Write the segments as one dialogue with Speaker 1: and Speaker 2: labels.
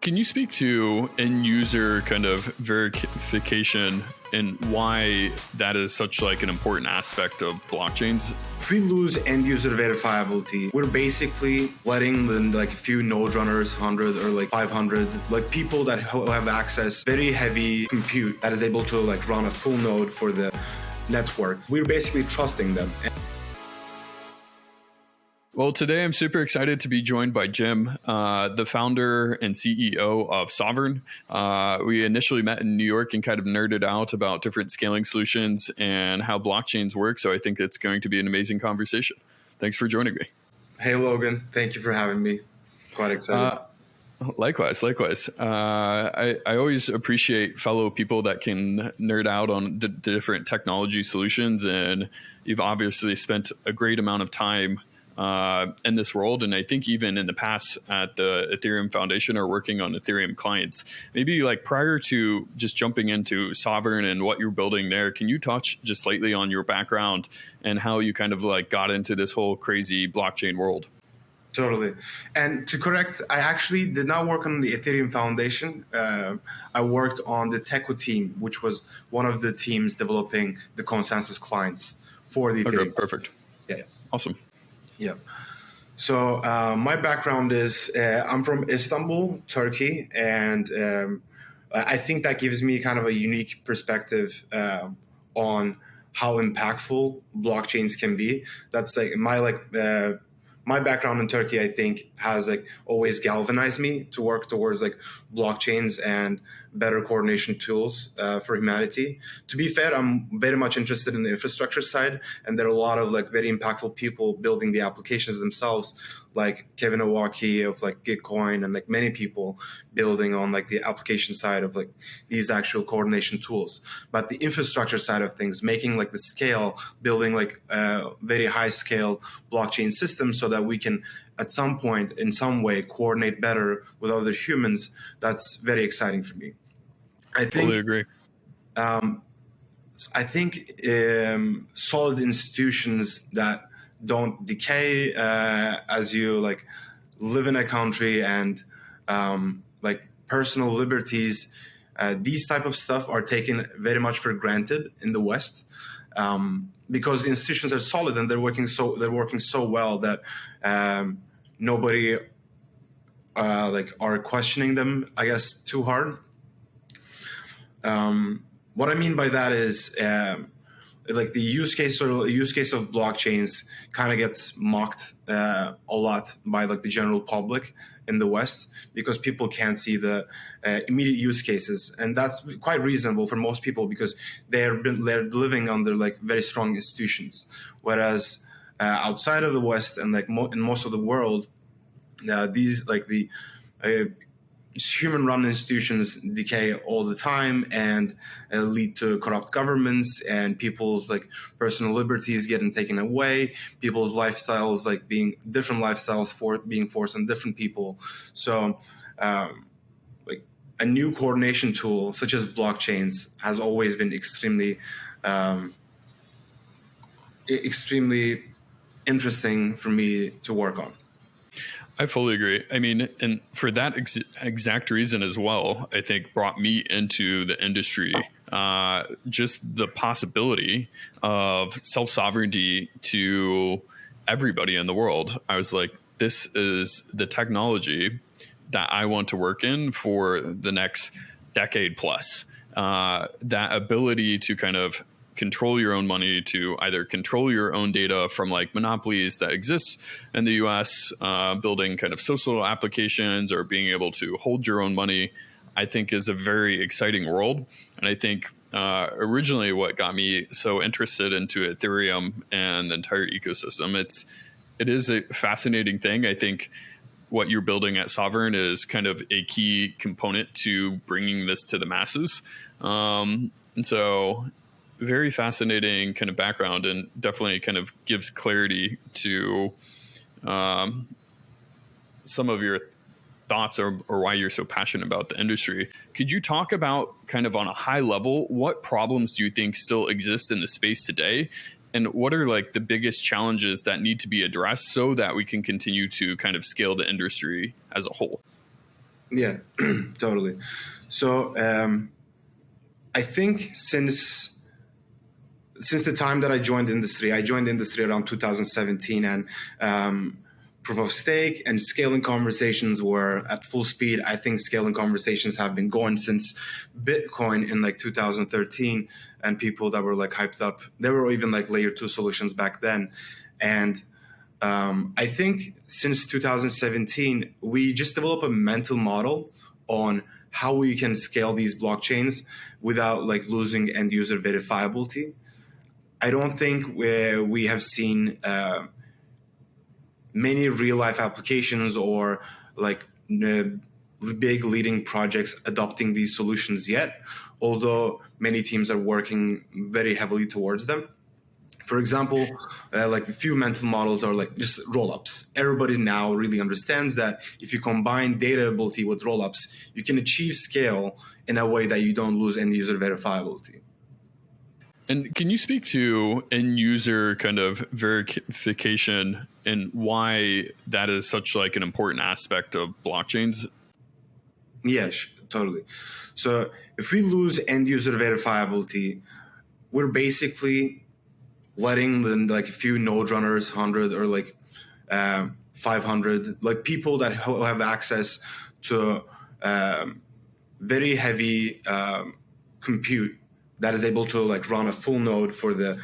Speaker 1: Can you speak to end user kind of verification and why that is such like an important aspect of blockchains?
Speaker 2: If we lose end user verifiability, we're basically letting them like a few node runners, 100 or like 500, like people that have access, very heavy compute that is able to like run a full node for the network. We're basically trusting them.
Speaker 1: Well, today I'm super excited to be joined by Cem, the founder and CEO of Sovereign. We initially met in New York and kind of nerded out about different scaling solutions and how blockchains work. So I think it's going to be an amazing conversation. Thanks for joining me.
Speaker 2: Hey, Logan. Thank you for having me. Quite excited.
Speaker 1: Likewise. I always appreciate fellow people that can nerd out on the different technology solutions. And you've obviously spent a great amount of time in this world. And I think even in the past at the Ethereum Foundation are working on Ethereum clients. Maybe like prior to just jumping into Sovereign and what you're building there, can you touch just slightly on your background and how you kind of like got into this whole crazy blockchain world?
Speaker 2: Totally. And to correct, I actually did not work on the Ethereum Foundation. I worked on the Techo team, which was one of the teams developing the consensus clients for the Ethereum.
Speaker 1: Okay, perfect.
Speaker 2: Yeah.
Speaker 1: Awesome.
Speaker 2: Yeah. So my background is I'm from Istanbul, Turkey, and I think that gives me kind of a unique perspective on how impactful blockchains can be. That's like my background in Turkey, I think, has like always galvanized me to work towards like blockchains and better coordination tools for humanity. To be fair, I'm very much interested in the infrastructure side, and there are a lot of like very impactful people building the applications themselves, like Kevin Owaki of like Gitcoin, and like many people building on like the application side of like these actual coordination tools. But the infrastructure side of things, making like the scale, building like very high scale blockchain systems so that we can at some point in some way coordinate better with other humans, that's very exciting for me. I
Speaker 1: Totally agree.
Speaker 2: I think solid institutions that don't decay as you like live in a country, and like personal liberties, these type of stuff are taken very much for granted in the West, because the institutions are solid and they're working so well that nobody like are questioning them, I guess, too hard. What I mean by that is like the use case of blockchains kind of gets mocked a lot by like the general public in the West, because people can't see the immediate use cases, and that's quite reasonable for most people because they're living under like very strong institutions, whereas outside of the West and like in most of the world, these like the human-run institutions decay all the time and lead to corrupt governments, and people's like personal liberties getting taken away, people's lifestyles like being different lifestyles being forced on different people. So like a new coordination tool such as blockchains has always been extremely interesting for me to work on.
Speaker 1: I fully agree. I mean, and for that exact reason as well, I think brought me into the industry, just the possibility of self-sovereignty to everybody in the world. I was like, this is the technology that I want to work in for the next decade plus. That ability to kind of control your own money, to either control your own data from like monopolies that exist in the US, building kind of social applications, or being able to hold your own money, I think is a very exciting world. And I think originally what got me so interested into Ethereum and the entire ecosystem, it is a fascinating thing. I think what you're building at Sovereign is kind of a key component to bringing this to the masses. And so very fascinating kind of background, and definitely kind of gives clarity to some of your thoughts or why you're so passionate about the industry. Could you talk about kind of on a high level, what problems do you think still exist in the space today? And what are like the biggest challenges that need to be addressed so that we can continue to kind of scale the industry as a whole?
Speaker 2: Yeah, totally. So I think since the time that I joined the industry around 2017, and proof of stake and scaling conversations were at full speed. I think scaling conversations have been going since Bitcoin in like 2013, and people that were like hyped up. There were even like layer 2 solutions back then. And I think since 2017, we just developed a mental model on how we can scale these blockchains without like losing end user verifiability. I don't think we have seen many real life applications or like big leading projects adopting these solutions yet, although many teams are working very heavily towards them. For example, like the few mental models are like just rollups. Everybody now really understands that if you combine data ability with rollups, you can achieve scale in a way that you don't lose end user verifiability.
Speaker 1: And can you speak to end user kind of verification and why that is such like an important aspect of blockchains?
Speaker 2: Yes, totally. So if we lose end user verifiability, we're basically letting like a few node runners, 100 or like 500, like people that have access to very heavy compute that is able to like run a full node for the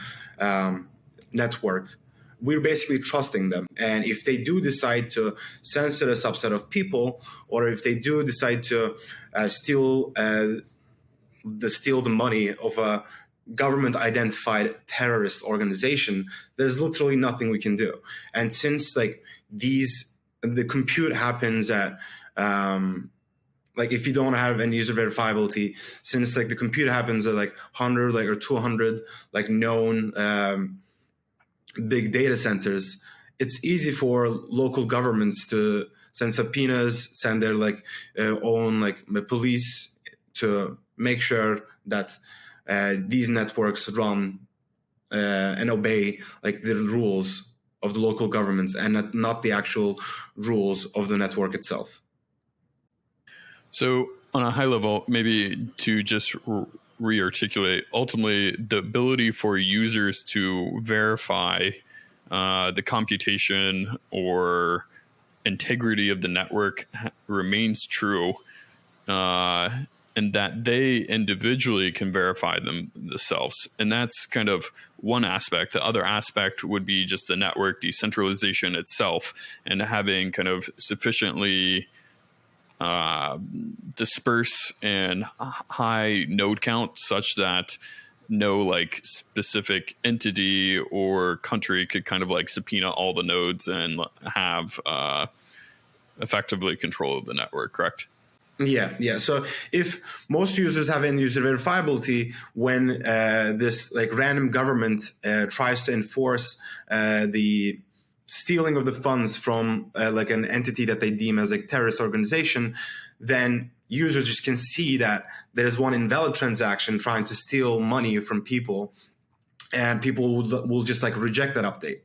Speaker 2: network. We're basically trusting them. And if they do decide to censor a subset of people, or if they do decide to steal the money of a government identified terrorist organization, there's literally nothing we can do. And since like the compute happens at like if you don't have any user verifiability, since like the compute happens at like 100 like or 200 like known big data centers, it's easy for local governments to send subpoenas, send their like own like police to make sure that these networks run and obey like the rules of the local governments and not the actual rules of the network itself.
Speaker 1: So on a high level, maybe to just re-articulate, ultimately the ability for users to verify the computation or integrity of the network remains true, and that they individually can verify themselves. And that's kind of one aspect. The other aspect would be just the network decentralization itself and having kind of sufficiently disperse and high node count such that no like specific entity or country could kind of like subpoena all the nodes and have effectively control of the network, correct?
Speaker 2: Yeah. So if most users have end user verifiability, when this like random government tries to enforce the stealing of the funds from like an entity that they deem as a terrorist organization, then users just can see that there is one invalid transaction trying to steal money from people, and people will just like reject that update.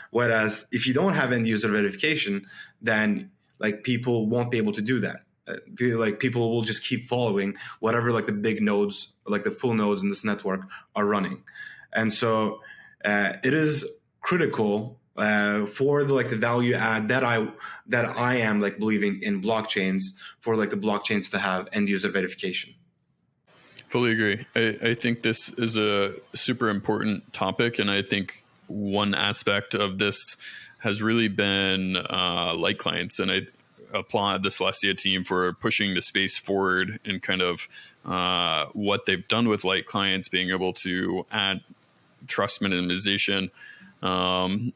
Speaker 2: Whereas if you don't have end user verification, then like people won't be able to do that. Like people will just keep following whatever like the big nodes, like the full nodes in this network are running. And so it is critical for the like the value add that I am like believing in blockchains, for like the blockchains to have end user verification.
Speaker 1: Fully agree. I think this is a super important topic, and I think one aspect of this has really been light clients, and I applaud the Celestia team for pushing the space forward and kind of what they've done with light clients, being able to add trust minimization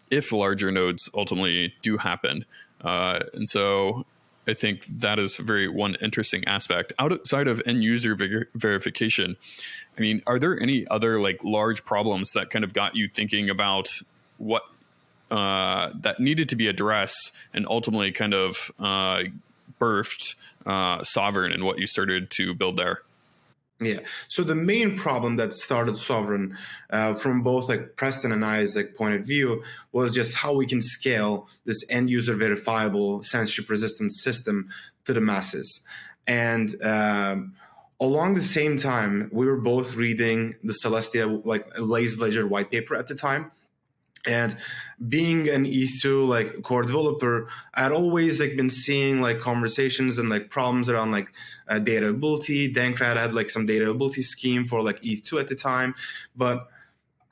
Speaker 1: if larger nodes ultimately do happen. And so I think that is very one interesting aspect. Outside of end user verification, I mean, are there any other like large problems that kind of got you thinking about what that needed to be addressed and ultimately kind of birthed Sovereign and what you started to build there?
Speaker 2: Yeah. So the main problem that started Sovereign, from both like Preston and I's like point of view, was just how we can scale this end user verifiable censorship resistant system to the masses. And along the same time, we were both reading the Celestia, like Lazy Ledger white paper at the time. And being an ETH2 like core developer, I had always like been seeing like conversations and like problems around like data availability. Dankrad had like some data availability scheme for like ETH2 at the time, but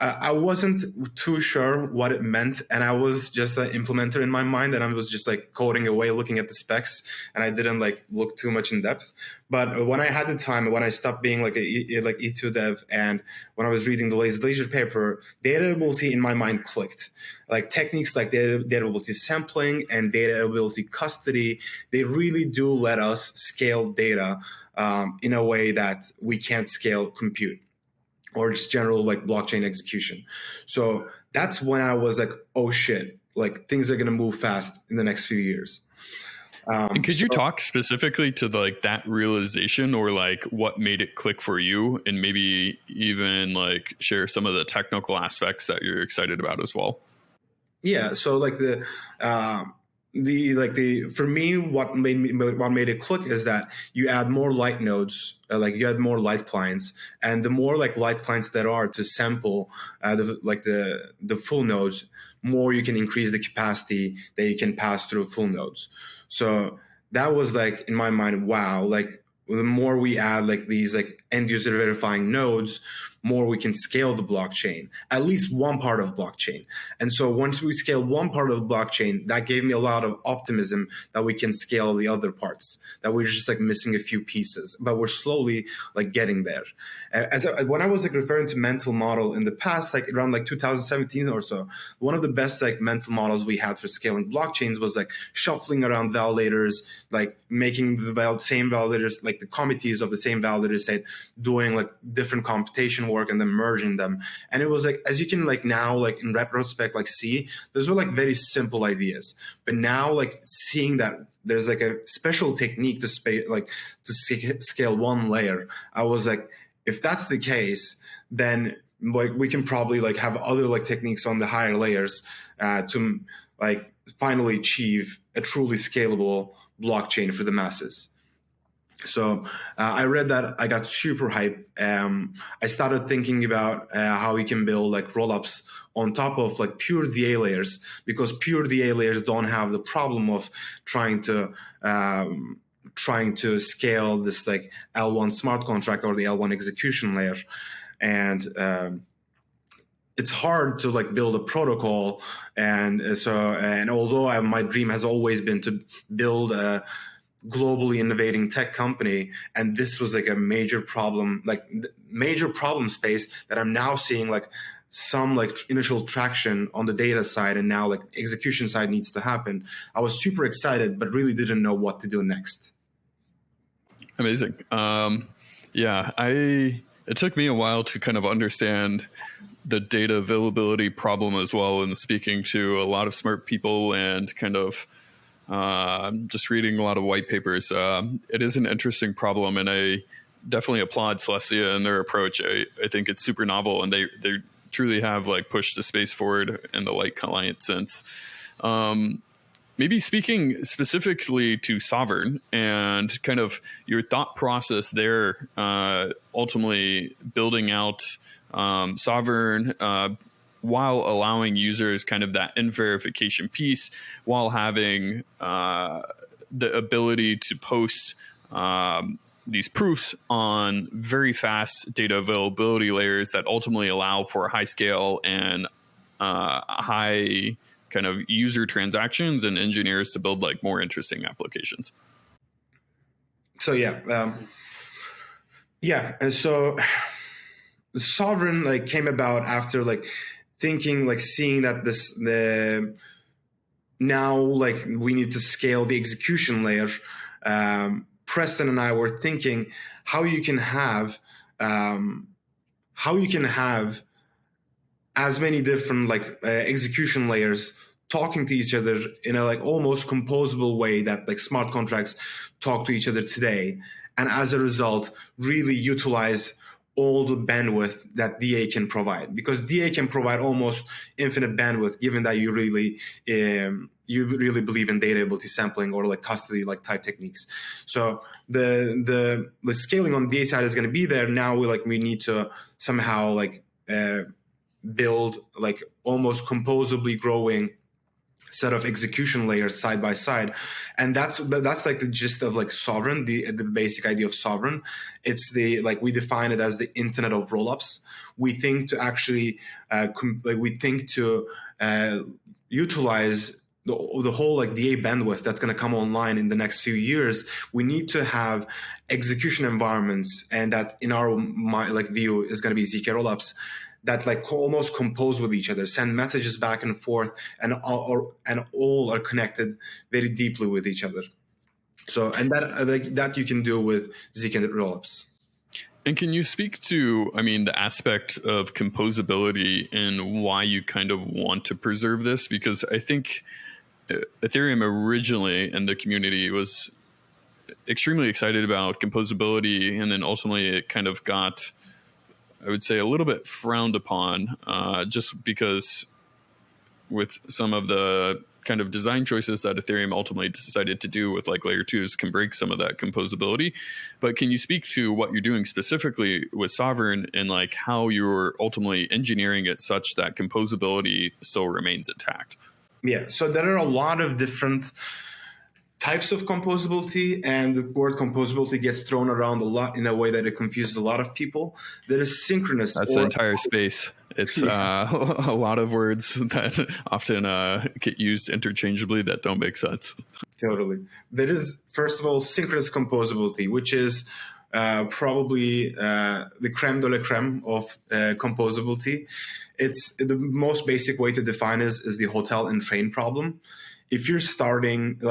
Speaker 2: I wasn't too sure what it meant, and I was just an implementer in my mind, and I was just like coding away, looking at the specs, and I didn't like look too much in depth. But when I had the time, when I stopped being like like E2 dev, and when I was reading the Lazy Ledger paper, data availability in my mind clicked. Like techniques like data availability sampling and data availability custody, they really do let us scale data in a way that we can't scale compute or just general like blockchain execution. So that's when I was like, oh shit, like things are going to move fast in the next few years.
Speaker 1: And could you talk specifically to like that realization, or like what made it click for you, and maybe even like share some of the technical aspects that you're excited about as well?
Speaker 2: Yeah. So like for me, what made it click is that you add more light nodes, like you add more light clients, and the more like light clients there are to sample the full nodes, more you can increase the capacity that you can pass through full nodes. So that was like in my mind, wow, like the more we add like these like end user verifying nodes, more we can scale the blockchain, at least one part of blockchain. And so once we scale one part of blockchain, that gave me a lot of optimism that we can scale the other parts, that we're just like missing a few pieces, but we're slowly like getting there. When I was like referring to mental model in the past, like around like 2017 or so, one of the best like mental models we had for scaling blockchains was like shuffling around validators, like making the same validators, like the committees of the same validator set, doing like different computation work and then merging them. And it was like, as you can like now like in retrospect like see, those were like very simple ideas, but now like seeing that there's like a special technique to scale one layer, I was like, if that's the case, then like we can probably like have other like techniques on the higher layers to like finally achieve a truly scalable blockchain for the masses. So I read that, I got super hyped. I started thinking about how we can build like rollups on top of like pure DA layers, because pure DA layers don't have the problem of trying to scale this like L1 smart contract or the L1 execution layer. And it's hard to like build a protocol. And although my dream has always been to build a globally innovating tech company, and this was like a major problem space that I'm now seeing like some like initial traction on the data side, and now like execution side needs to happen. I was super excited, but really didn't know what to do next.
Speaker 1: Amazing. It took me a while to kind of understand the data availability problem as well, and speaking to a lot of smart people and kind of just reading a lot of white papers. It is an interesting problem, and I definitely applaud Celestia and their approach. I think it's super novel, and they truly have like pushed the space forward in the light client sense. Maybe speaking specifically to Sovereign and kind of your thought process there, ultimately building out Sovereign, while allowing users kind of that verification piece, while having the ability to post these proofs on very fast data availability layers that ultimately allow for high scale and high kind of user transactions and engineers to build like more interesting applications.
Speaker 2: So and so Sovereign like came about after like thinking, like seeing that now like we need to scale the execution layer. Preston and I were thinking how you can have as many different like execution layers talking to each other in a like almost composable way that like smart contracts talk to each other today, and as a result really utilize all the bandwidth that DA can provide, because DA can provide almost infinite bandwidth, given that you really believe in data multi-sampling or like custody like type techniques. So the scaling on the DA side is going to be there. Now we need to somehow build like almost composably growing set of execution layers side by side, and that's like the gist of like sovereign, the basic idea of sovereign. It's we define it as the internet of rollups. We think to actually utilize the whole like DA bandwidth that's going to come online in the next few years. We need to have execution environments, and that in our view is going to be ZK rollups that almost compose with each other, send messages back and forth, and all are connected very deeply with each other. So, and that you can do with ZK rollups.
Speaker 1: And can you speak to, the aspect of composability and why you kind of want to preserve this? Because I think Ethereum originally in the community was extremely excited about composability, and then ultimately it kind of got, I would say, a little bit frowned upon, just because with some of the kind of design choices that Ethereum ultimately decided to do with layer 2s can break some of that composability. But can you speak to what you're doing specifically with Sovereign and how you're ultimately engineering it such that composability still remains intact?
Speaker 2: Yeah, so there are a lot of different types of composability, and the word composability gets thrown around a lot in a way that it confuses a lot of people. There is synchronous.
Speaker 1: That's the entire space. It's a lot of words that often get used interchangeably that don't make sense.
Speaker 2: Totally. There is, first of all, synchronous composability, which is probably the creme de la creme of composability. It's the most basic way to define is the hotel and train problem. If you're starting,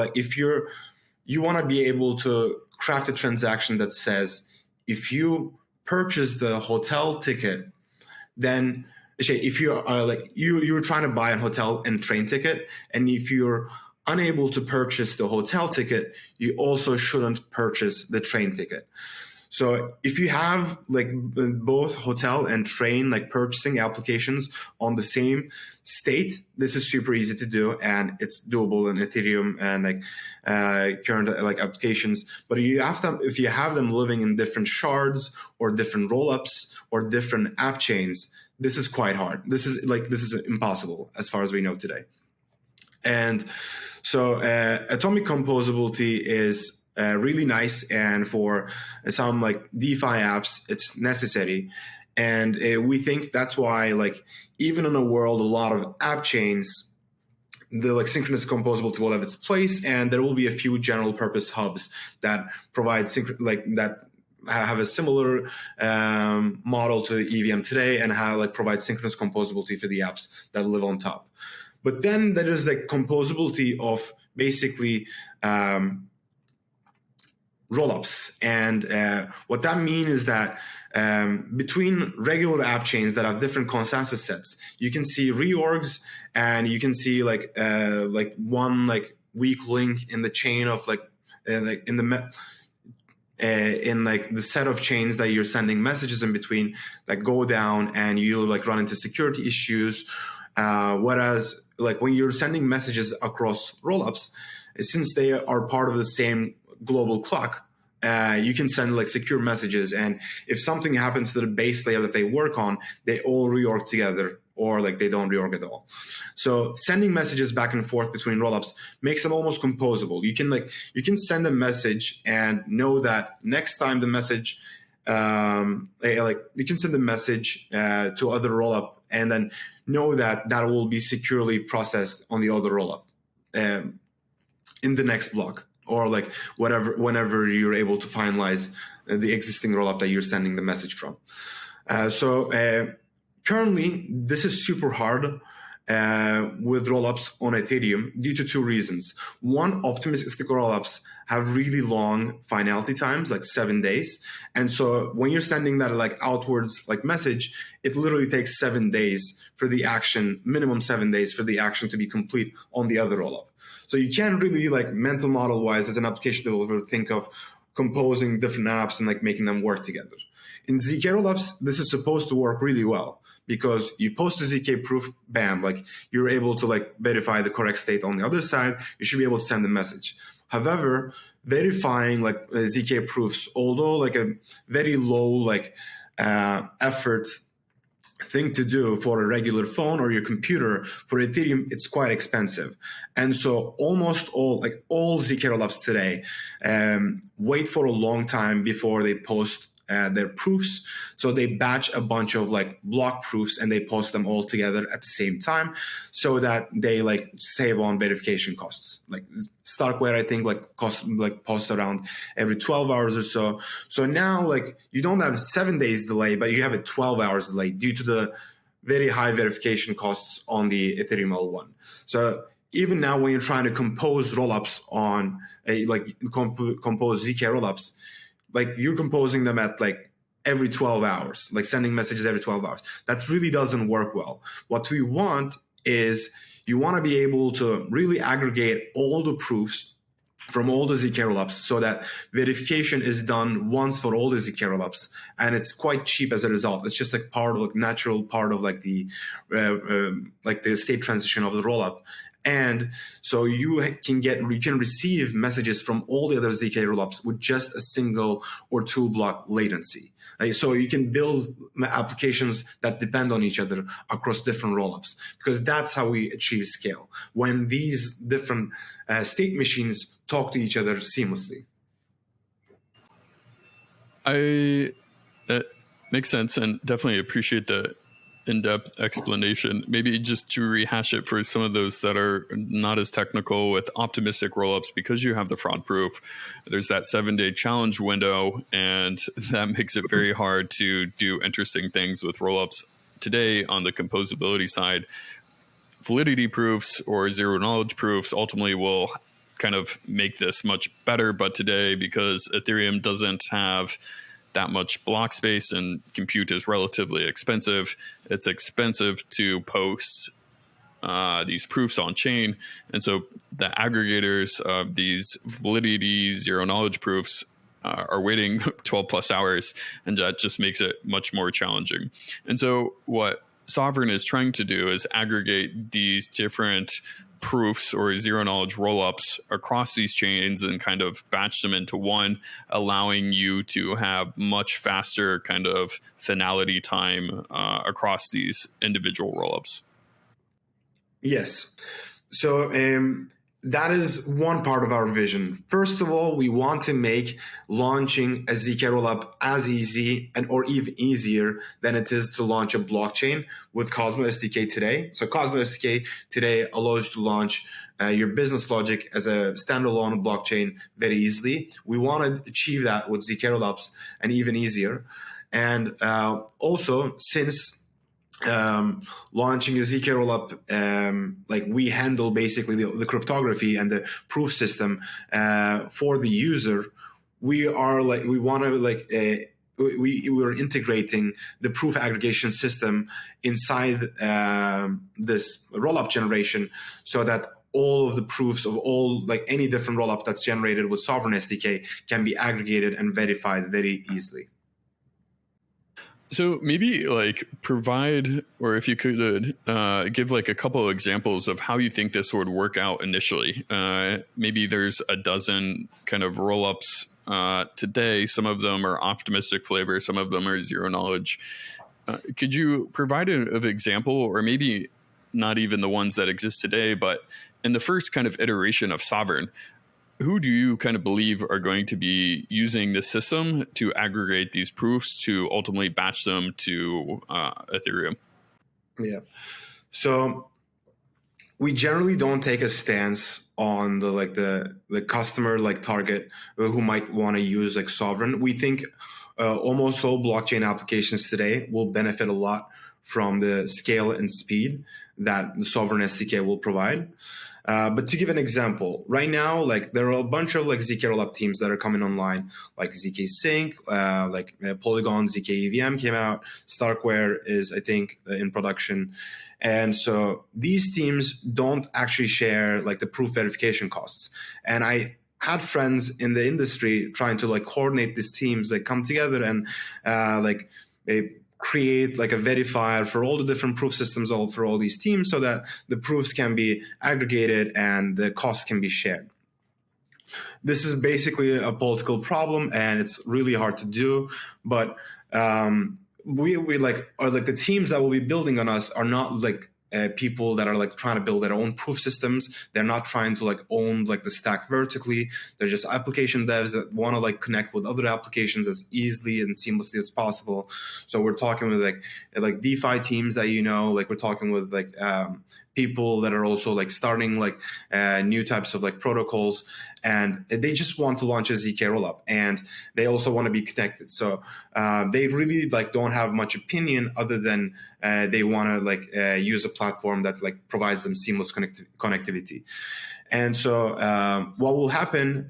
Speaker 2: you want to be able to craft a transaction that says, if you purchase the hotel ticket, then if you're you're trying to buy a hotel and train ticket, and if you're unable to purchase the hotel ticket, you also shouldn't purchase the train ticket. So if you have both hotel and train purchasing applications on the same state, this is super easy to do, and it's doable in Ethereum and current applications. But if you have them living in different shards or different rollups or different app chains, this is quite hard. This is impossible as far as we know today. And so atomic composability is really nice, and for some DeFi apps, it's necessary. And we think that's why, even in a world, a lot of app chains, the synchronous composability will have its place, and there will be a few general purpose hubs that provide that have a similar model to EVM today, and how provide synchronous composability for the apps that live on top. But then there is composability of basically rollups, and what that means is that between regular app chains that have different consensus sets, you can see reorgs, and you can see one weak link in the chain of the set of chains that you're sending messages in between that go down, and you'll run into security issues. Whereas when you're sending messages across rollups, since they are part of the same global clock, you can send secure messages, and if something happens to the base layer that they work on, they all reorg together, or they don't reorg at all. So sending messages back and forth between rollups makes them almost composable. You can send a message and know that next time the message you can send a message to other rollup, and then know that will be securely processed on the other rollup in the next block, or whenever you're able to finalize the existing rollup that you're sending the message from. So currently, this is super hard with rollups on Ethereum due to two reasons. One, optimistic rollups have really long finality times, 7 days. And so when you're sending that outwards message, it literally takes 7 days for the action, minimum 7 days for the action to be complete on the other rollup. So you can't really mental model wise as an application developer think of composing different apps and making them work together. In ZK rollups, this is supposed to work really well because you post a ZK proof, bam, like you're able to like verify the correct state on the other side. You should be able to send a message. However, verifying like ZK proofs, although like a very low like effort thing to do for a regular phone or your computer, for Ethereum, it's quite expensive. And so almost all ZK rollups today wait for a long time before they post their proofs. So they batch a bunch of like block proofs and they post them all together at the same time so that they like save on verification costs. Like Starkware, I think like posts around every 12 hours or so. So now like you don't have 7 days delay, but you have a 12 hours delay due to the very high verification costs on the Ethereum L1. So even now when you're trying to compose rollups on compose ZK rollups, like you're composing them at like every 12 hours, like sending messages every 12 hours. That really doesn't work well. What we want is you want to be able to really aggregate all the proofs from all the ZK rollups so that verification is done once for all the ZK rollups, and it's quite cheap as a result. It's just like part of like natural part of like the state transition of the rollup. And so you can receive messages from all the other ZK rollups with just a single or 2 block latency. So you can build applications that depend on each other across different rollups, because that's how we achieve scale, when these different state machines talk to each other seamlessly.
Speaker 1: That makes sense, and definitely appreciate the in-depth explanation. Maybe just to rehash it for some of those that are not as technical with optimistic rollups, because you have the fraud proof, there's that 7-day challenge window, and that makes it very hard to do interesting things with rollups. Today on the composability side, validity proofs or zero knowledge proofs ultimately will kind of make this much better. But today, because Ethereum doesn't have that much block space and compute is relatively expensive, it's expensive to post these proofs on chain. And so the aggregators of these validity zero knowledge proofs are waiting 12 plus hours, and that just makes it much more challenging. And so what Sovereign is trying to do is aggregate these different proofs or zero knowledge rollups across these chains and kind of batch them into one, allowing you to have much faster kind of finality time across these individual rollups.
Speaker 2: Yes. So that is one part of our vision. First of all, we want to make launching a ZK rollup as easy or even easier than it is to launch a blockchain with Cosmos SDK today. So Cosmos SDK today allows you to launch your business logic as a standalone blockchain very easily. We want to achieve that with ZK rollups and even easier. And also, since launching a ZK rollup, like we handle basically the cryptography and the proof system for the user. We're integrating the proof aggregation system inside this rollup generation, so that all of the proofs of any different rollup that's generated with Sovereign SDK can be aggregated and verified very easily.
Speaker 1: So maybe provide, or if you could give a couple of examples of how you think this would work out initially. Maybe there's a dozen kind of rollups today. Some of them are optimistic flavor. Some of them are zero knowledge. Could you provide an example, or maybe not even the ones that exist today, but in the first kind of iteration of Sovereign, who do you kind of believe are going to be using the system to aggregate these proofs to ultimately batch them to Ethereum?
Speaker 2: Yeah. So we generally don't take a stance on the customer target who might want to use Sovereign. We think almost all blockchain applications today will benefit a lot from the scale and speed that the Sovereign SDK will provide. But to give an example, right now, there are a bunch of ZK rollup teams that are coming online, like ZK Sync, Polygon, ZK EVM came out, Starkware is, I think, in production. And so these teams don't actually share the proof verification costs. And I had friends in the industry trying to like coordinate these teams, like come together and create like a verifier for all the different proof systems for all these teams, so that the proofs can be aggregated and the costs can be shared. This is basically a political problem, and it's really hard to do. But we the teams that will be building on us are not like people that are like trying to build their own proof systems. They're not trying to like own like the stack vertically. They're just application devs that want to like connect with other applications as easily and seamlessly as possible. So we're talking with like DeFi teams that, like we're talking with like people that are also like starting like new types of like protocols, and they just want to launch a ZK rollup, and they also want to be connected. So they really like don't have much opinion other than they want to like use a platform that like provides them seamless connectivity. And so what will happen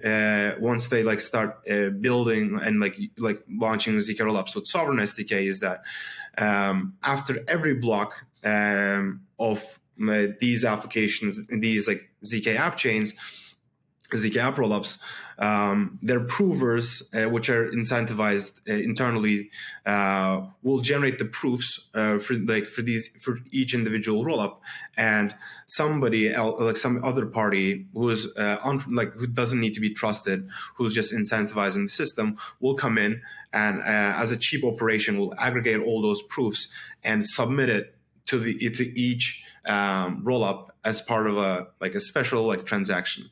Speaker 2: once they like start building and like launching ZK rollups with Sovereign SDK is that after every block of these applications, these like ZK app chains, ZK app rollups, their provers, which are incentivized internally, will generate the proofs for each individual rollup, and somebody else, like some other party who's who doesn't need to be trusted, who's just incentivizing the system, will come in and as a cheap operation will aggregate all those proofs and submit it to each rollup as part of a special like transaction.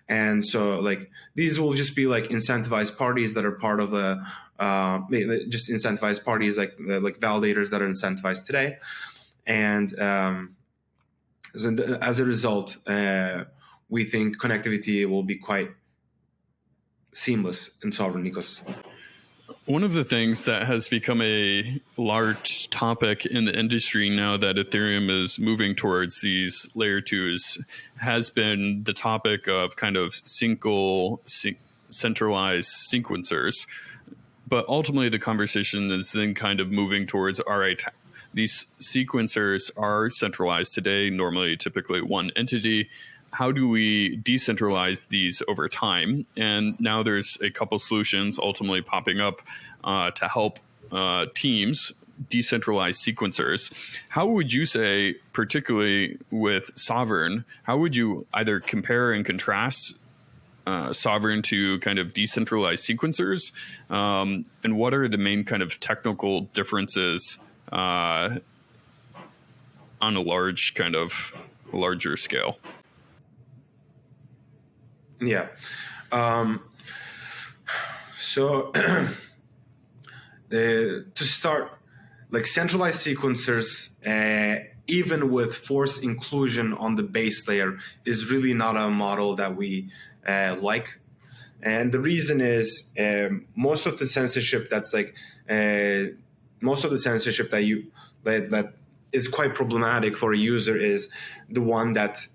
Speaker 2: And so like these will just be like incentivized parties that are part of just incentivized parties like validators that are incentivized today. And so as a result, we think connectivity will be quite seamless in Sovereign ecosystem.
Speaker 1: One of the things that has become a large topic in the industry now that Ethereum is moving towards these layer 2s has been the topic of kind of centralized sequencers. But ultimately the conversation is then kind of moving towards, all right, these sequencers are centralized today, normally typically one entity. How do we decentralize these over time? And now there's a couple solutions ultimately popping up to help teams decentralize sequencers. How would you say, particularly with Sovereign, how would you either compare and contrast Sovereign to kind of decentralized sequencers? And what are the main kind of technical differences on a larger scale?
Speaker 2: Yeah. So to start, like centralized sequencers, even with forced inclusion on the base layer, is really not a model that we like. And the reason is most of the censorship that is quite problematic for a user is the one that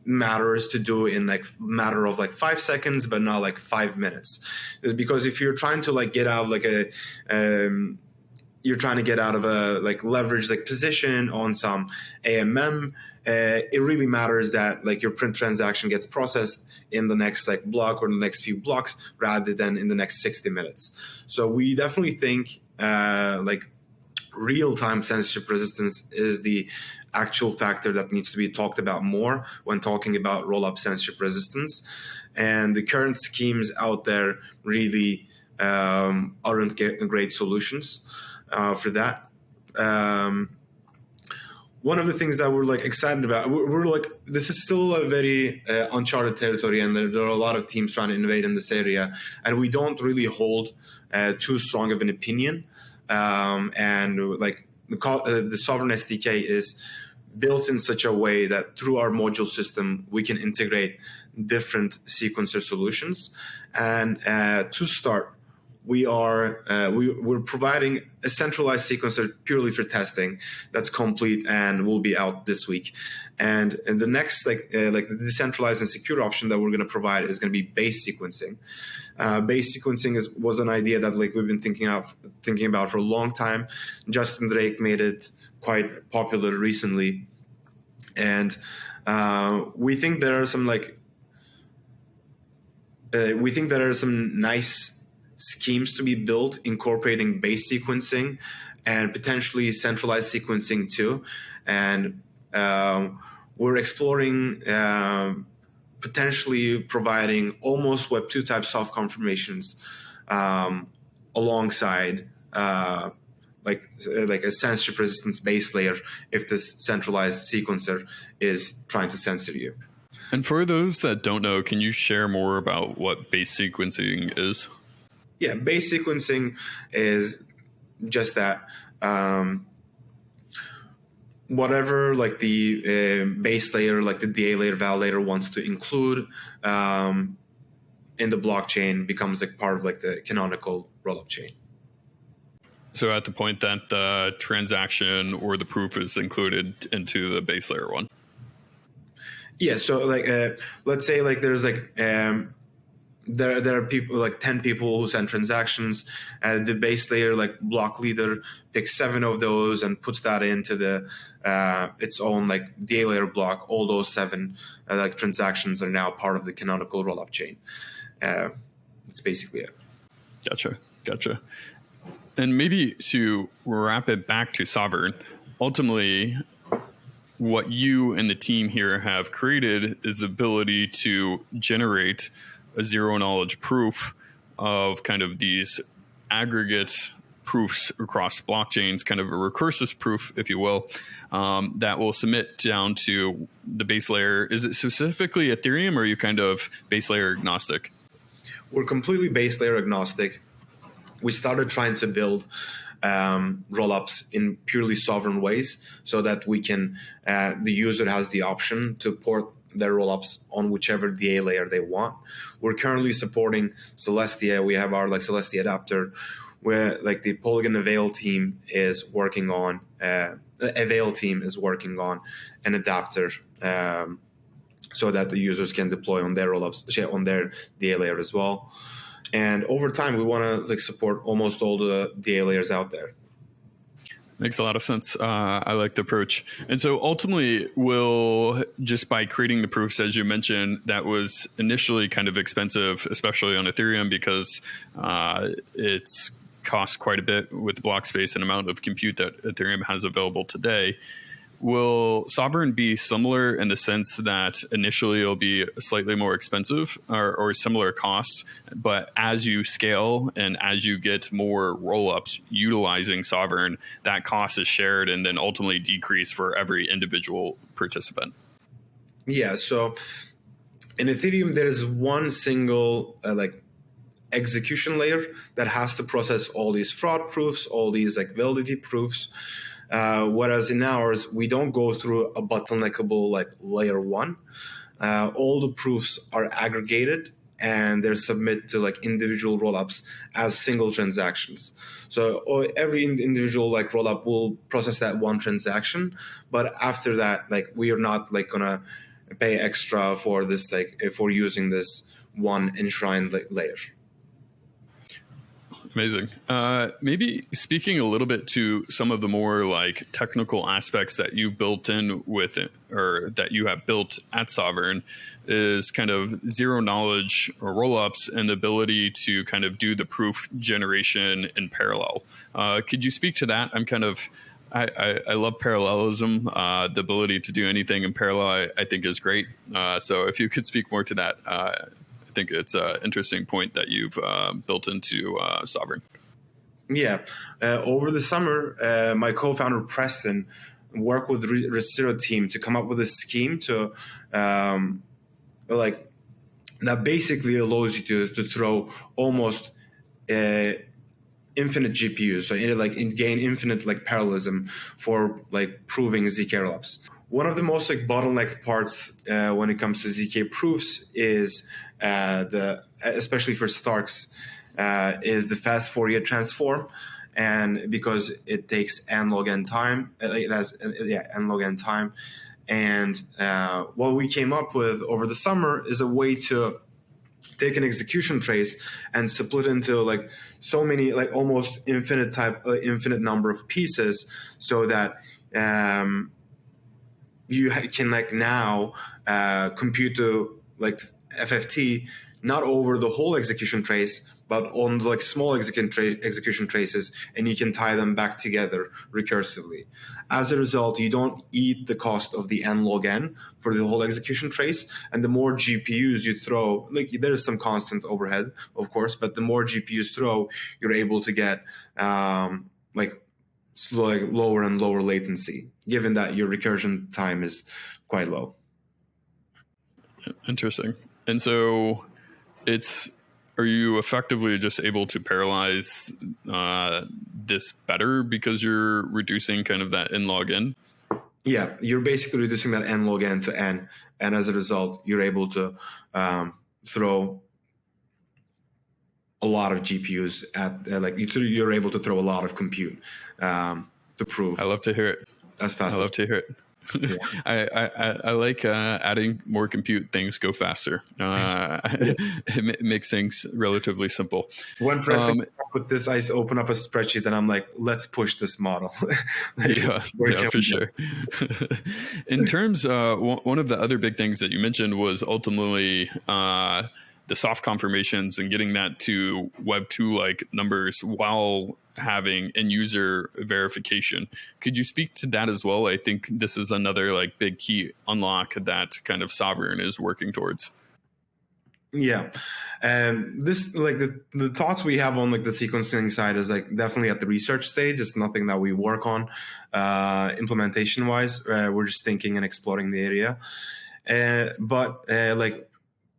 Speaker 2: matters to do in matter of 5 seconds, but not 5 minutes. Because if you're trying to get out of a leverage position on some AMM, it really matters that your print transaction gets processed in the next block or the next few blocks rather than in the next 60 minutes. So we definitely think real-time censorship resistance is the actual factor that needs to be talked about more when talking about roll-up censorship resistance. And the current schemes out there really aren't great solutions for that. One of the things that we're excited about, we're this is still a very uncharted territory, and there are a lot of teams trying to innovate in this area, and we don't really hold too strong of an opinion. The Sovereign SDK is built in such a way that through our module system, we can integrate different sequencer solutions. And to start, we're providing a centralized sequencer purely for testing that's complete and will be out this week. And the next the decentralized and secure option that we're going to provide is going to be base sequencing. Base sequencing was an idea that we've been thinking about for a long time. Justin Drake made it quite popular recently, and we think there are some we think there are some nice schemes to be built incorporating base sequencing and potentially centralized sequencing too. And we're exploring potentially providing almost Web2 type soft confirmations alongside like a censorship resistance base layer if this centralized sequencer is trying to censor you.
Speaker 1: And for those that don't know, can you share more about what base sequencing is?
Speaker 2: Yeah, base sequencing is just that. Whatever like the base layer, like the DA layer, validator wants to include in the blockchain becomes like part of like the canonical rollup chain.
Speaker 1: So at the point that the transaction or the proof is included into the base layer one.
Speaker 2: Yeah. So like, let's say like there's like there are people like 10 people who send transactions, and the base layer like block leader picks 7 of those and puts that into the its own like DA layer block. All those 7 like transactions are now part of the canonical rollup chain. That's basically it.
Speaker 1: Gotcha. And maybe to wrap it back to Sovereign, ultimately, what you and the team here have created is the ability to generate a zero knowledge proof of kind of these aggregate proofs across blockchains, kind of a recursive proof, if you will, that will submit down to the base layer. Is it specifically Ethereum, or are you kind of base layer agnostic?
Speaker 2: We're completely base layer agnostic. We started trying to build rollups in purely sovereign ways so that we can, the user has the option to port their rollups on whichever DA layer they want. We're currently supporting Celestia. We have our like Celestia adapter, where like the Polygon Avail team is working on, an adapter so that the users can deploy on their rollups, on their DA layer as well. And over time, we want to like support almost all the DA layers out there.
Speaker 1: Makes a lot of sense. I like the approach. And so ultimately, we'll just by creating the proofs, as you mentioned, that was initially kind of expensive, especially on Ethereum, because it's cost quite a bit with the block space and amount of compute that Ethereum has available today. Will Sovereign be similar in the sense that initially it'll be slightly more expensive or similar costs, but as you scale and as you get more rollups utilizing Sovereign, that cost is shared and then ultimately decrease for every individual participant?
Speaker 2: Yeah. So in Ethereum, there is one single like execution layer that has to process all these fraud proofs, all these like validity proofs. Whereas in ours, we don't go through a bottleneckable like layer 1. All the proofs are aggregated and they're submitted to like individual rollups as single transactions. So every individual like rollup will process that one transaction, but after that, like we are not like gonna pay extra for this, like if we're using this one enshrined layer.
Speaker 1: Amazing. Maybe speaking a little bit to some of the more like technical aspects that you've built in with it, or that you have built at Sovereign, is kind of zero knowledge or rollups and the ability to kind of do the proof generation in parallel. Could you speak to that? I love parallelism. The ability to do anything in parallel, I think, is great. So if you could speak more to that, I think it's an interesting point that you've built into Sovereign.
Speaker 2: Yeah. Over the summer, my co-founder Preston worked with the Resiro team to come up with a scheme to like that basically allows you to throw almost infinite GPUs, so gain infinite like parallelism for like proving ZK rollups. One of the most like bottlenecked parts when it comes to ZK proofs is especially for Starks, is the fast Fourier transform, and because it takes n log n time, it has n log n time, and what we came up with over the summer is a way to take an execution trace and split into like so many like almost infinite number of pieces, so that you can like now compute to like FFT not over the whole execution trace, but on like small execution traces, and you can tie them back together recursively. As a result, you don't eat the cost of the n log n for the whole execution trace, and the more GPUs you throw, like there is some constant overhead, of course, but the more GPUs throw, you're able to get like lower and lower latency, given that your recursion time is quite low.
Speaker 1: Interesting. And so are you effectively just able to parallelize this better because you're reducing kind of that n log n?
Speaker 2: Yeah, you're basically reducing that n log n to n, and as a result, you're able to throw a lot of GPUs at you're able to throw a lot of compute to prove.
Speaker 1: I love to hear it.
Speaker 2: As fast.
Speaker 1: I love to hear it. Yeah. I like adding more compute. Things go faster. It makes things relatively simple.
Speaker 2: One person with this, I open up a spreadsheet and I'm like, let's push this model.
Speaker 1: Yeah, for sure. In terms, one of the other big things that you mentioned was ultimately the soft confirmations and getting that to Web 2-like numbers while having end user verification. Could you speak to that as well? I think this is another like big key unlock that kind of Sovereign is working towards. Yeah.
Speaker 2: And this, like the thoughts we have on like the sequencing side is like definitely at the research stage. It's nothing that we work on implementation wise. We're just thinking and exploring the area. But like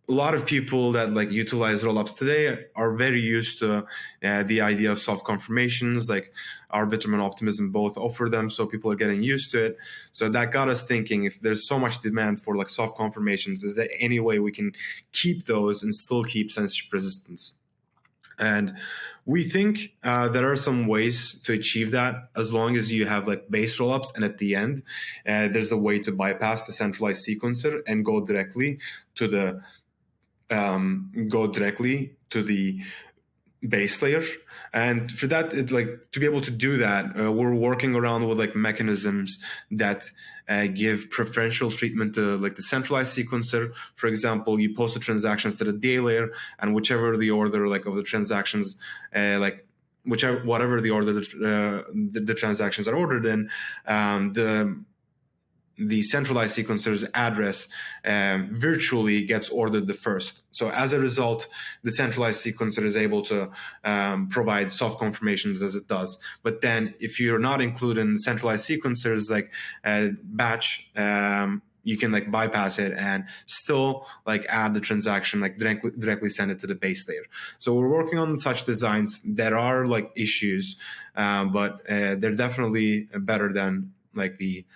Speaker 2: a lot of people that like utilize rollups today are very used to the idea of soft confirmations, like Arbitrum and Optimism both offer them, so people are getting used to it. So that got us thinking, if there's so much demand for like soft confirmations, is there any way we can keep those and still keep censorship resistance? And we think there are some ways to achieve that, as long as you have like base rollups, and at the end, there's a way to bypass the centralized sequencer and go directly to the base layer. And for that, to be able to do that, we're working around with like mechanisms that give preferential treatment to like the centralized sequencer. For example, you post the transactions to the DA layer, and whichever the order like of the transactions, whatever the order the transactions are ordered in, the centralized sequencer's address virtually gets ordered the first. So as a result, the centralized sequencer is able to provide soft confirmations as it does. But then if you're not including centralized sequencers like batch, you can like bypass it and still like add the transaction, like directly send it to the base layer. So we're working on such designs. There are like issues, but they're definitely better than like the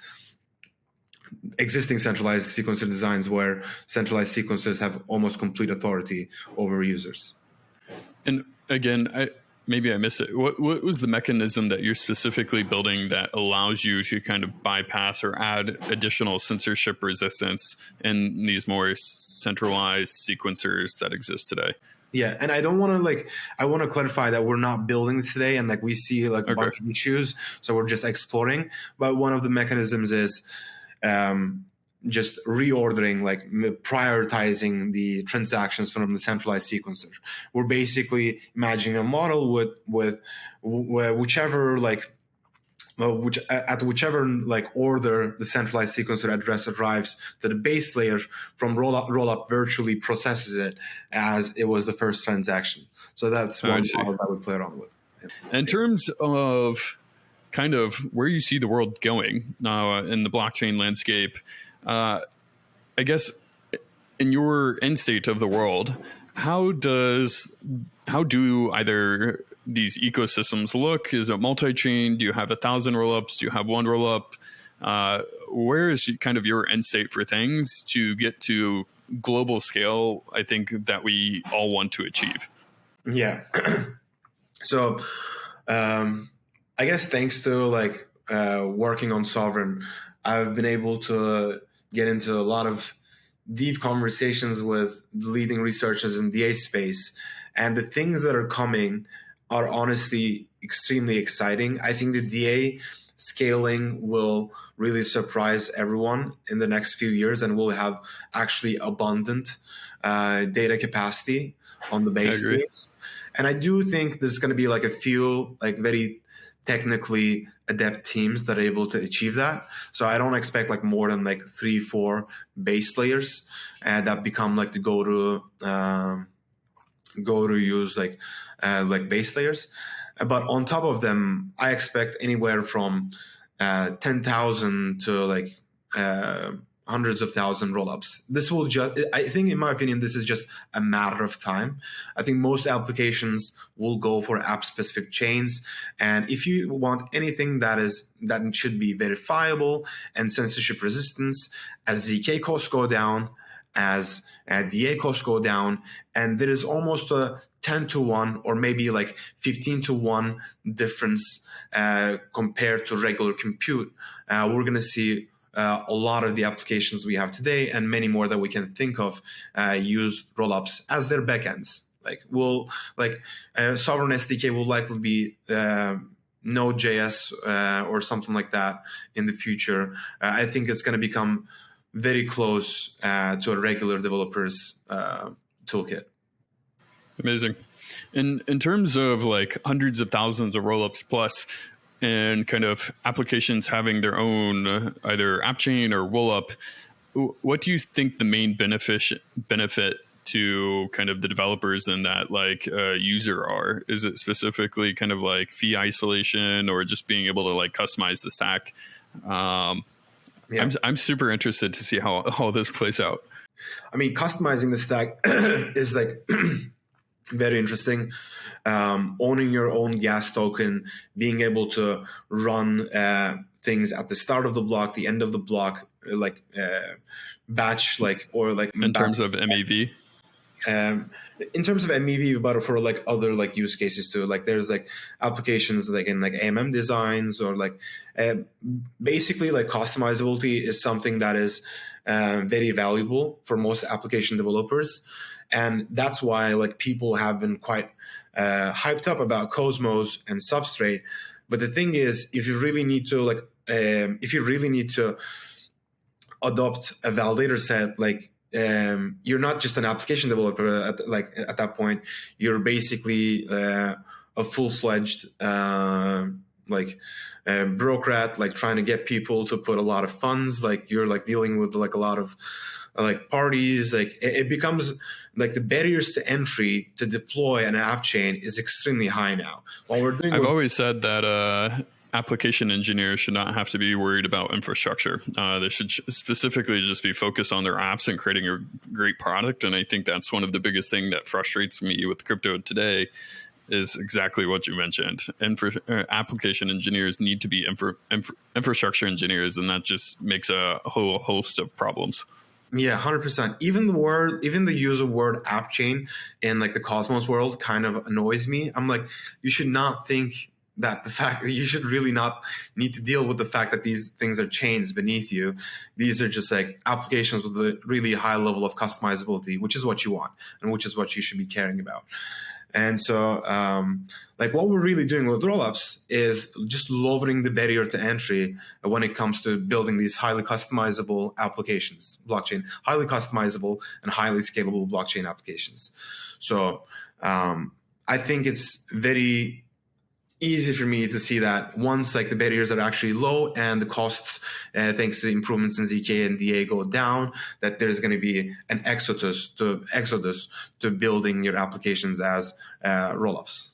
Speaker 2: existing centralized sequencer designs, where centralized sequencers have almost complete authority over users.
Speaker 1: And again, maybe I missed it. What was the mechanism that you're specifically building that allows you to kind of bypass or add additional censorship resistance in these more centralized sequencers that exist today?
Speaker 2: Yeah, and I want to clarify that we're not building this today, and like we see like a bunch of issues, so we're just exploring. But one of the mechanisms is just reordering, like prioritizing the transactions from the centralized sequencer. We're basically imagining a model with whichever order the centralized sequencer address arrives to the base layer, from rollup virtually processes it as it was the first transaction. So that's one model that we play around with.
Speaker 1: In terms of kind of where you see the world going in the blockchain landscape, I guess in your end state of the world, how do either these ecosystems look? Is it multi-chain? Do you have 1,000 rollups? Do you have one rollup? Where is kind of your end state for things to get to global scale, I think, that we all want to achieve?
Speaker 2: Yeah. So I guess thanks to like working on Sovereign, I've been able to get into a lot of deep conversations with leading researchers in the DA space, and the things that are coming are honestly extremely exciting. I think the DA scaling will really surprise everyone in the next few years, and we'll have actually abundant data capacity on the
Speaker 1: I
Speaker 2: base
Speaker 1: agree.
Speaker 2: teams. And I do think there's going to be like a few like very technically adept teams that are able to achieve that. So I don't expect like more than like 3-4 base layers that become like the go to use like base layers. But on top of them, I expect anywhere from 10,000 to like hundreds of thousand rollups. This will just, I think, in my opinion, this is just a matter of time. I think most applications will go for app-specific chains, and if you want anything that should be verifiable and censorship resistance, as ZK costs go down, as DA costs go down, and there is almost a 10-to-1 or maybe like 15-to-1 difference compared to regular compute. We're going to see a lot of the applications we have today and many more that we can think of use rollups as their backends. Sovereign SDK will likely be Node.js or something like that in the future. I think it's going to become very close to a regular developer's toolkit.
Speaker 1: Amazing. In terms of like hundreds of thousands of rollups plus, and kind of applications having their own either app chain or rollup, what do you think the main benefit to kind of the developers and that like user are? Is it specifically kind of like fee isolation or just being able to like customize the stack? Yeah. I'm super interested to see how all this plays out.
Speaker 2: I mean, customizing the stack is like very interesting. Owning your own gas token, being able to run things at the start of the block, the end of the block, like batch, like or like
Speaker 1: in
Speaker 2: batch,
Speaker 1: terms of MEV.
Speaker 2: In terms of MEV, but for like other like use cases too. Like there's like applications like in like AMM designs or like basically like customizability is something that is very valuable for most application developers. And that's why like people have been quite hyped up about Cosmos and Substrate. But the thing is, if you really need to adopt a validator set, like you're not just an application developer at that point. You're basically a full-fledged bureaucrat, like trying to get people to put a lot of funds. Like you're like dealing with like a lot of like parties. Like it becomes like the barriers to entry to deploy an app chain is extremely high now.
Speaker 1: I've always said that application engineers should not have to be worried about infrastructure. They should specifically just be focused on their apps and creating a great product. And I think that's one of the biggest things that frustrates me with crypto today is exactly what you mentioned. Application engineers need to be infrastructure engineers, and that just makes a whole host of problems.
Speaker 2: Yeah, 100%. Even the use of word app chain in like the Cosmos world kind of annoys me. I'm like, you should not think that the fact that you should really not need to deal with the fact that these things are chains beneath you. These are just like applications with a really high level of customizability, which is what you want and which is what you should be caring about. And so like what we're really doing with rollups is just lowering the barrier to entry when it comes to building these highly customizable applications, highly customizable and highly scalable blockchain applications. So I think it's very easy for me to see that once like the barriers are actually low and the costs, thanks to the improvements in ZK and DA go down, that there's going to be an exodus to building your applications as rollups.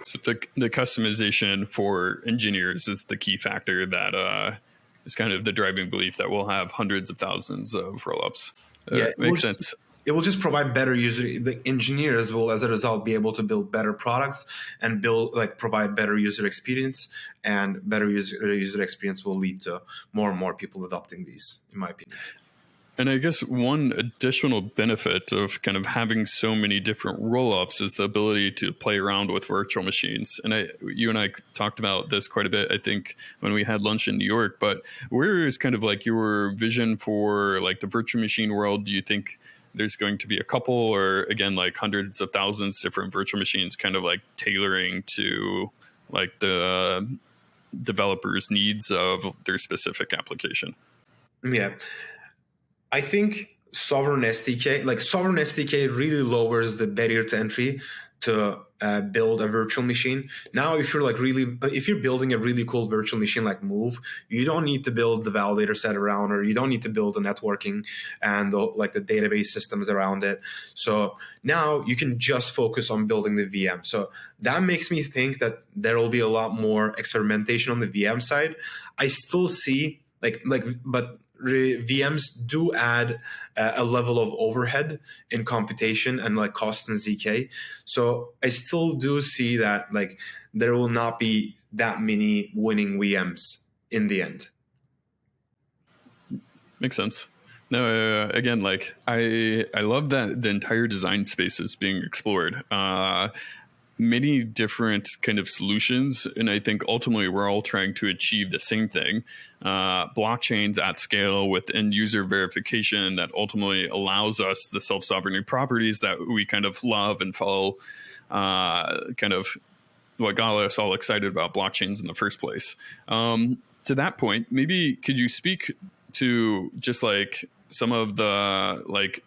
Speaker 1: So the customization for engineers is the key factor that is kind of the driving belief that we'll have hundreds of thousands of rollups.
Speaker 2: Yeah,
Speaker 1: makes sense.
Speaker 2: It will just provide better the engineers will, as a result, be able to build better products and provide better user experience, and better user experience will lead to more and more people adopting these, in my opinion.
Speaker 1: And I guess one additional benefit of kind of having so many different rollups is the ability to play around with virtual machines. And you and I talked about this quite a bit, I think, when we had lunch in New York. But where is kind of like your vision for like the virtual machine world? Do you think there's going to be a couple, or again, like hundreds of thousands different virtual machines kind of like tailoring to like the developers' needs of their specific application.
Speaker 2: Yeah, I think sovereign SDK really lowers the barrier to entry to build a virtual machine. Now, if you're building a really cool virtual machine like Move, you don't need to build the validator set around, or you don't need to build the networking and the database systems around it. So now you can just focus on building the VM. So that makes me think that there will be a lot more experimentation on the VM side. I still see but VMs do add a level of overhead in computation and like cost in ZK. So I still do see that like there will not be that many winning VMs in the end.
Speaker 1: Makes sense. No, again, like I love that the entire design space is being explored. Many different kind of solutions, and I think ultimately we're all trying to achieve the same thing: blockchains at scale with end user verification that ultimately allows us the self-sovereignty properties that we kind of love and follow, kind of what got us all excited about blockchains in the first place. To that point, maybe could you speak to just like some of the like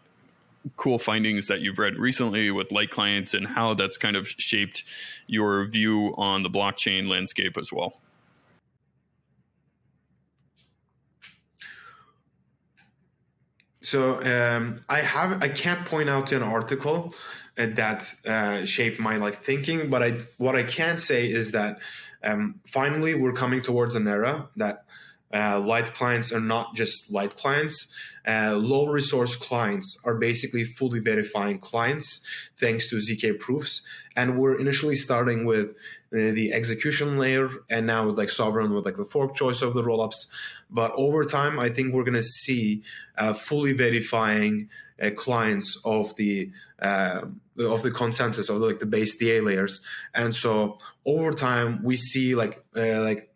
Speaker 1: cool findings that you've read recently with light clients and how that's kind of shaped your view on the blockchain landscape as well?
Speaker 2: So I can't point out to an article that shaped my like thinking, but what I can say is that finally we're coming towards an era that light clients are not just light clients. Low resource clients are basically fully verifying clients thanks to ZK proofs. And we're initially starting with the execution layer, and now with like sovereign with like the fork choice of the rollups. But over time, I think we're going to see fully verifying clients of the consensus of like the base DA layers. And so over time, we see like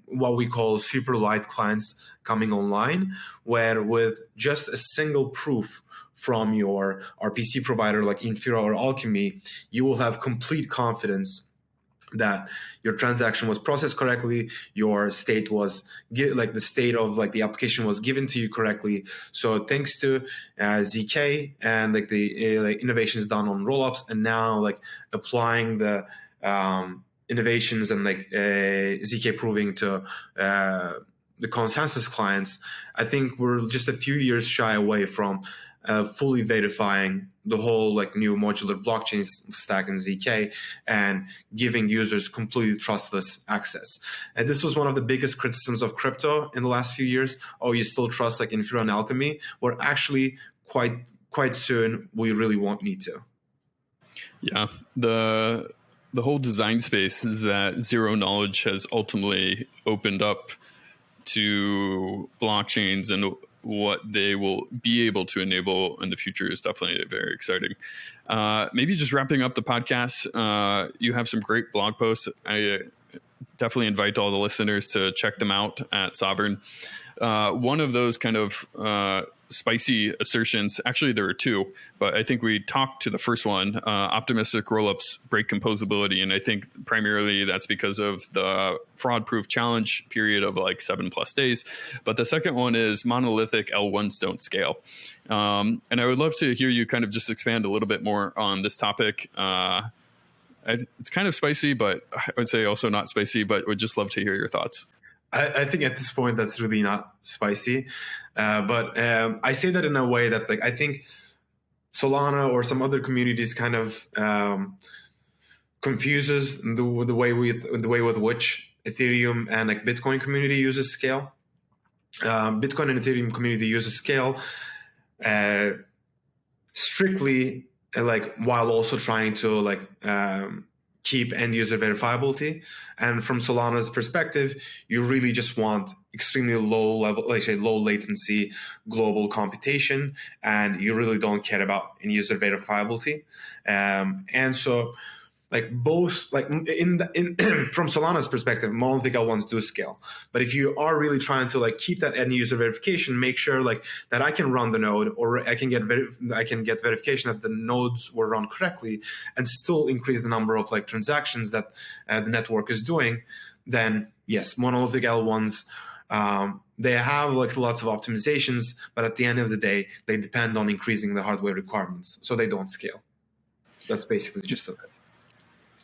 Speaker 2: what we call super light clients coming online, where with just a single proof from your RPC provider like Infura or Alchemy, you will have complete confidence that your transaction was processed correctly, your state was the state of like the application was given to you correctly. So thanks to ZK and like the innovations done on rollups, and now like applying the innovations and like ZK proving to the consensus clients, I think we're just a few years shy away from fully verifying the whole like new modular blockchain stack in ZK and giving users completely trustless access. And this was one of the biggest criticisms of crypto in the last few years. Oh, you still trust like Infura and Alchemy? Where actually quite soon we really won't need to.
Speaker 1: Yeah, the whole design space is that zero knowledge has ultimately opened up to blockchains, and what they will be able to enable in the future is definitely very exciting. Maybe just wrapping up the podcast, you have some great blog posts. I definitely invite all the listeners to check them out at Sovereign. One of those kind of spicy assertions, actually there are two, but I think we talked to the first one, optimistic rollups break composability. And I think primarily that's because of the fraud proof challenge period of like 7+ days. But the second one is monolithic L1s don't scale. And I would love to hear you kind of just expand a little bit more on this topic. It's kind of spicy, but I would say also not spicy, but would just love to hear your thoughts.
Speaker 2: I think at this point that's really not spicy, but I say that in a way that like I think Solana or some other communities kind of confuses the way with which Ethereum and like Bitcoin community uses scale. Bitcoin and Ethereum community uses scale strictly like while also trying to like keep end user verifiability. And from Solana's perspective, you really just want extremely low level, like say low latency global computation, and you really don't care about end user verifiability. And so like both like in from Solana's perspective, monolithic L1s do scale. But if you are really trying to like keep that end user verification, make sure like that I can run the node, or I can get verification that the nodes were run correctly, and still increase the number of like transactions that the network is doing, then yes, monolithic L1s. They have like lots of optimizations, but at the end of the day, they depend on increasing the hardware requirements, so they don't scale. That's basically the gist of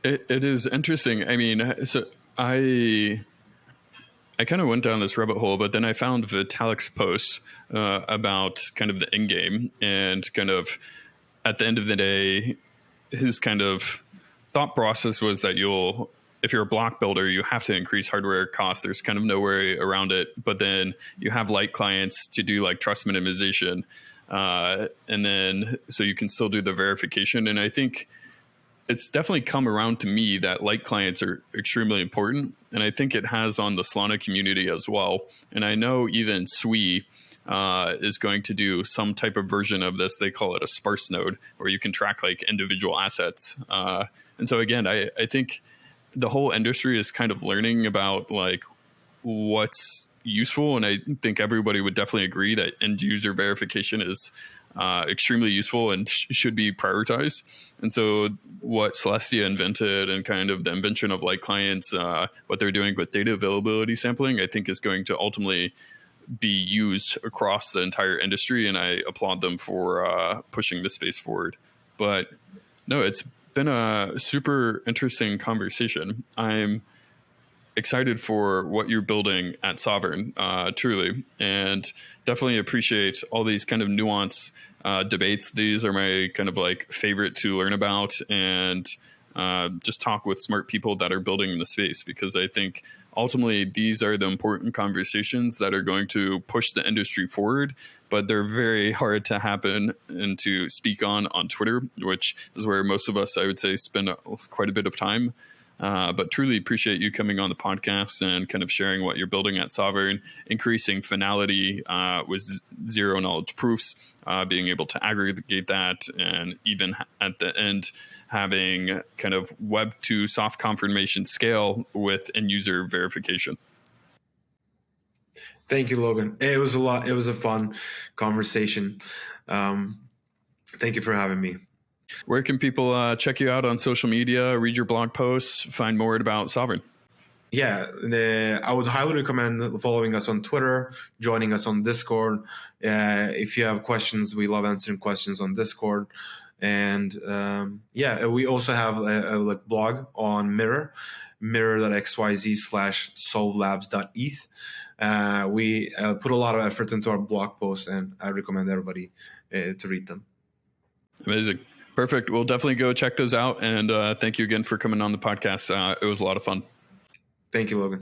Speaker 2: it.
Speaker 1: It is interesting. I mean, so I kind of went down this rabbit hole, but then I found Vitalik's post about kind of the end game, and kind of at the end of the day, his kind of thought process was that if you're a block builder, you have to increase hardware costs. There's kind of no way around it. But then you have light clients to do like trust minimization. And then so you can still do the verification. And I think it's definitely come around to me that light clients are extremely important. And I think it has on the Solana community as well. And I know even Sui is going to do some type of version of this. They call it a sparse node, where you can track like individual assets. And so again, I think the whole industry is kind of learning about like what's useful. And I think everybody would definitely agree that end user verification is extremely useful and should be prioritized. And so what Celestia invented and kind of the invention of light clients, what they're doing with data availability sampling, I think is going to ultimately be used across the entire industry. And I applaud them for pushing this space forward. But no, it's been a super interesting conversation. I'm excited for what you're building at Sovereign, truly, and definitely appreciate all these kind of nuanced debates. These are my kind of like favorite to learn about and just talk with smart people that are building in the space, because I think ultimately these are the important conversations that are going to push the industry forward, but they're very hard to happen and to speak on Twitter, which is where most of us, I would say, spend quite a bit of time. But truly appreciate you coming on the podcast and kind of sharing what you're building at Sovereign, increasing finality with zero knowledge proofs, being able to aggregate that, and even at the end, having kind of web to soft confirmation scale with end user verification.
Speaker 2: Thank you, Logan. It was a lot. It was a fun conversation. Thank you for having me.
Speaker 1: Where can people check you out on social media, read your blog posts, find more about Sovereign?
Speaker 2: Yeah, I would highly recommend following us on Twitter, joining us on Discord. If you have questions, we love answering questions on Discord. And we also have a blog on mirror.xyz/solvelabs.eth. We put a lot of effort into our blog posts, and I recommend everybody to read them.
Speaker 1: Amazing. Perfect. We'll definitely go check those out. And thank you again for coming on the podcast. It was a lot of fun.
Speaker 2: Thank you, Logan.